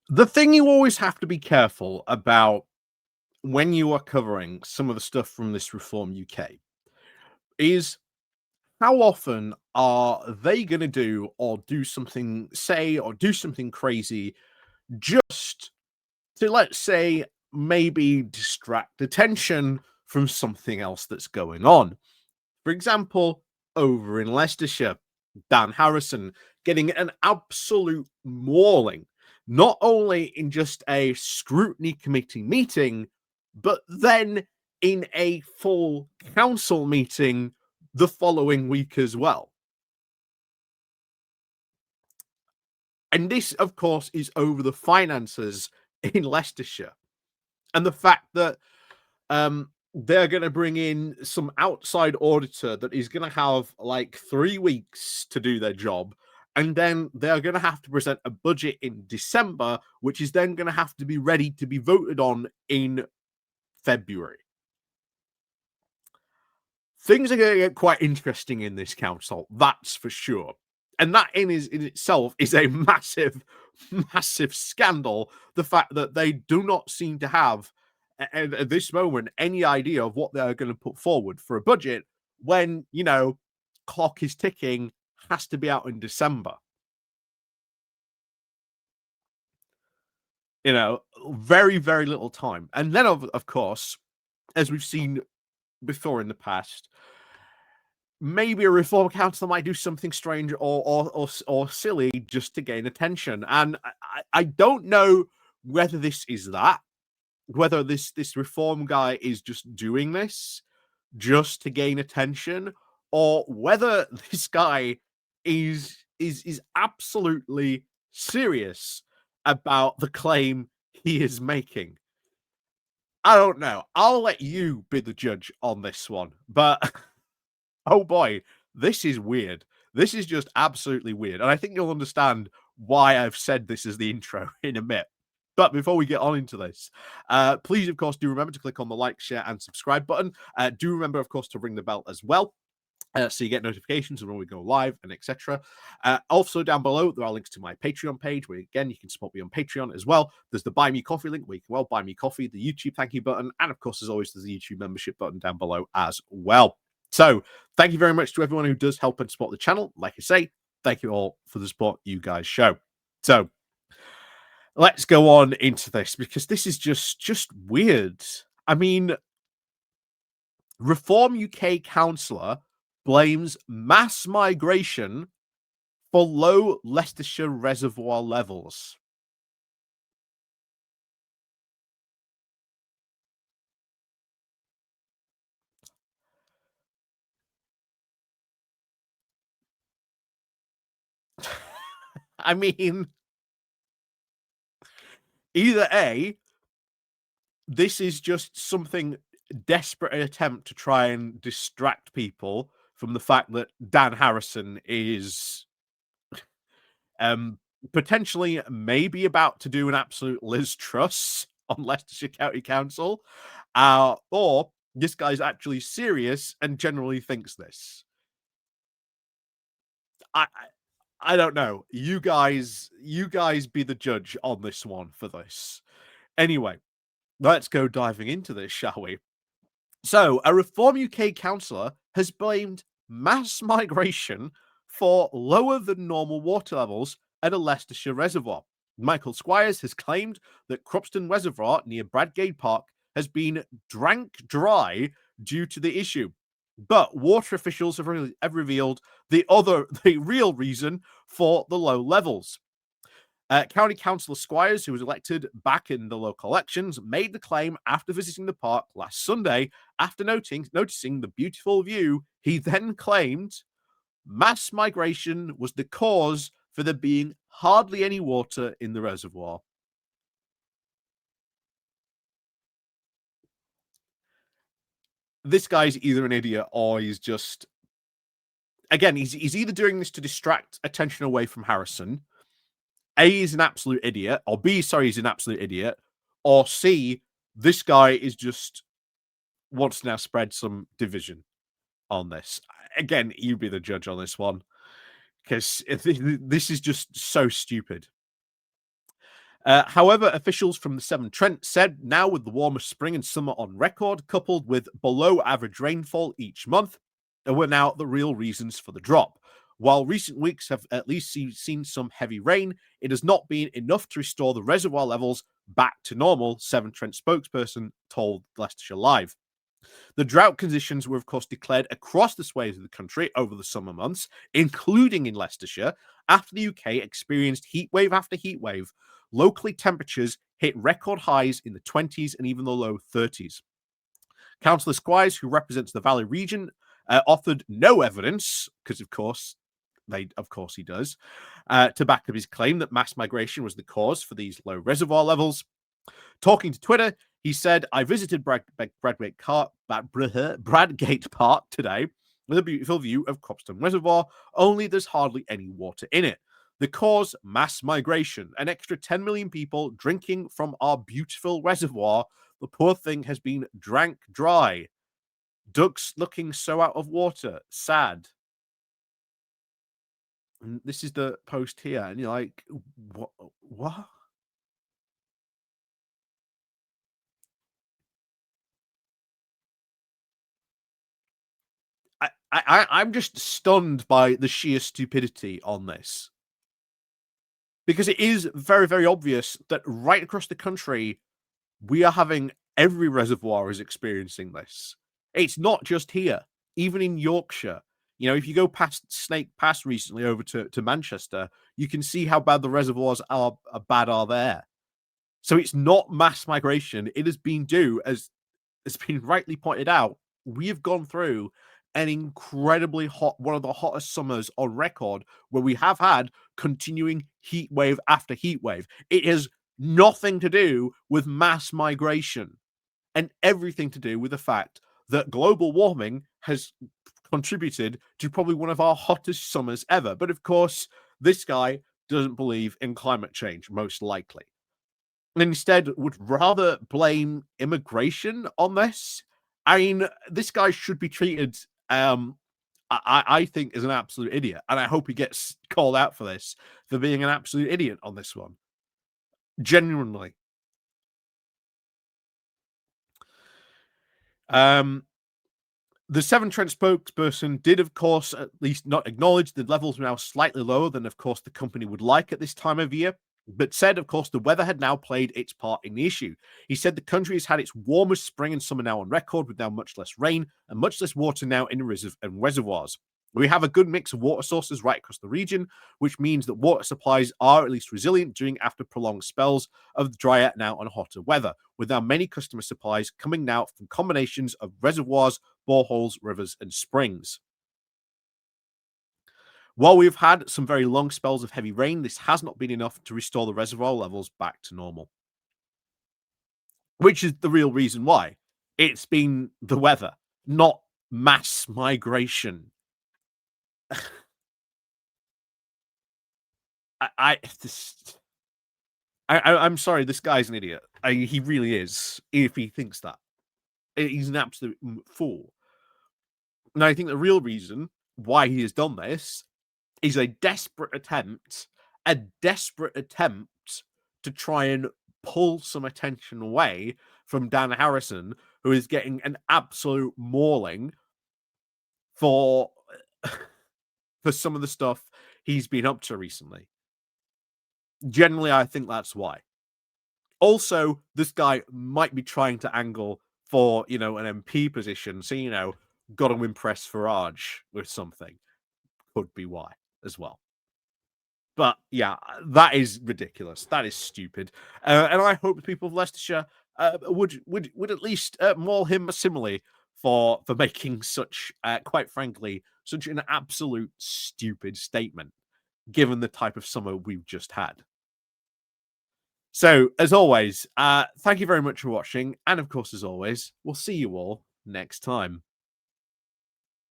The thing you always have to be careful about when you are covering some of the stuff from this Reform UK is how often are they going to do something, say, or do something crazy just to, let's say, maybe distract attention from something else that's going on. For example, over in Leicestershire, Dan Harrison getting an absolute mauling, not only in just a scrutiny committee meeting, but then in a full council meeting the following week as well. And this, of course, is over the finances in Leicestershire and the fact that they're going to bring in some outside auditor that is going to have like 3 weeks to do their job. And then they're going to have to present a budget in December, which is then going to have to be ready to be voted on in February. Things are going to get quite interesting in this council, that's for sure. And that in itself is a massive, massive scandal. The fact that they do not seem to have, at this moment, any idea of what they're going to put forward for a budget when, clock is ticking, has to be out in December. Very, very little time. And then, of course, as we've seen before in the past, maybe a reform council might do something strange or silly just to gain attention. And I don't know whether this is that, whether this reform guy is just doing this just to gain attention, or whether this guy is absolutely serious about the claim he is making. I don't know. I'll let you be the judge on this one, but oh boy, this is weird. This is just absolutely weird. And I think you'll understand why I've said this as the intro in a bit. But before we get on into this, please, of course, do remember to click on the like, share, and subscribe button. Do remember, of course, to ring the bell as well. So you get notifications when we go live and etc. Also down below, there are links to my Patreon page where, again, you can support me on Patreon as well. There's the Buy Me Coffee link where you can buy me coffee, the YouTube thank you button, and of course, as always, there's the YouTube membership button down below as well. So thank you very much to everyone who does help and support the channel. Like I say, thank you all for the support you guys show. So let's go on into this, because this is just weird. I mean, Reform UK councillor blames mass migration for low Leicestershire reservoir levels. I mean, either A, this is just something desperate attempt to try and distract people from the fact that Dan Harrison is potentially maybe about to do an absolute Liz Truss on Leicestershire County Council, or this guy's actually serious and generally thinks this. I don't know. You guys be the judge on this one for this. Anyway, let's go diving into this, shall we? So, a Reform UK councillor has blamed mass migration for lower than normal water levels at a Leicestershire reservoir. Michael Squires has claimed that Cropston Reservoir near Bradgate Park has been drank dry due to the issue. But water officials have revealed the real reason for the low levels. County Councillor Squires, who was elected back in the local elections, made the claim after visiting the park last Sunday. After noticing the beautiful view, he then claimed mass migration was the cause for there being hardly any water in the reservoir. This guy's either an idiot or he's just... Again, he's either doing this to distract attention away from Harrison. A, he's an absolute idiot, or B, sorry, he's an absolute idiot, or C, this guy is just wants to now spread some division on this. Again, you be the judge on this one, because this is just so stupid. However, officials from the Severn Trent said now with the warmest spring and summer on record, coupled with below average rainfall each month, were now the real reasons for the drop. While recent weeks have at least seen some heavy rain, it has not been enough to restore the reservoir levels back to normal, Severn Trent spokesperson told Leicestershire Live. The drought conditions were, of course, declared across the swathes of the country over the summer months, including in Leicestershire, after the UK experienced heatwave after heatwave. Locally, temperatures hit record highs in the 20s and even the low 30s. Councillor Squires, who represents the Valley region, offered no evidence, because of course he does, to back up his claim that mass migration was the cause for these low reservoir levels. Talking to Twitter, he said, I visited Bradgate Park today with a beautiful view of Cropston Reservoir, only there's hardly any water in it. The cause, mass migration. An extra 10 million people drinking from our beautiful reservoir. The poor thing has been drank dry. Ducks looking so out of water. Sad. And this is the post here. And you're like, what? I'm just stunned by the sheer stupidity on this. Because it is very, very obvious that right across the country, we are having every reservoir is experiencing this. It's not just here, even in Yorkshire. You know, if you go past Snake Pass recently over to Manchester, you can see how bad the reservoirs are there. So it's not mass migration. It has been due, as has been rightly pointed out, we have gone through an incredibly hot, one of the hottest summers on record, where we have had continuing heat wave after heat wave. It has nothing to do with mass migration and everything to do with the fact that global warming has contributed to probably one of our hottest summers ever. But of course, this guy doesn't believe in climate change, most likely. And instead would rather blame immigration on this. I mean, this guy should be treated, I think, as an absolute idiot. And I hope he gets called out for this, for being an absolute idiot on this one. Genuinely. The Severn Trent spokesperson did, of course, at least not acknowledge the levels were now slightly lower than, of course, the company would like at this time of year, but said, of course, the weather had now played its part in the issue. He said the country has had its warmest spring and summer now on record, with now much less rain and much less water now in reservoirs. We have a good mix of water sources right across the region, which means that water supplies are at least resilient during after prolonged spells of drier now and hotter weather, with now many customer supplies coming now from combinations of reservoirs, boreholes, rivers, and springs. While we've had some very long spells of heavy rain, this has not been enough to restore the reservoir levels back to normal. Which is the real reason why. It's been the weather, not mass migration. I'm sorry, this guy's an idiot. He really is, if he thinks that. He's an absolute fool. And I think the real reason why he has done this is a desperate attempt to try and pull some attention away from Dan Harrison, who is getting an absolute mauling for some of the stuff he's been up to recently. Generally, I think that's why. Also, this guy might be trying to angle for, an MP position. So, got to impress Farage with something. Could be why as well. But yeah, that is ridiculous. That is stupid. And I hope the people of Leicestershire would at least maul him similarly for making such, quite frankly, such an absolute stupid statement, given the type of summer we've just had. So, as always, thank you very much for watching. And of course, as always, we'll see you all next time.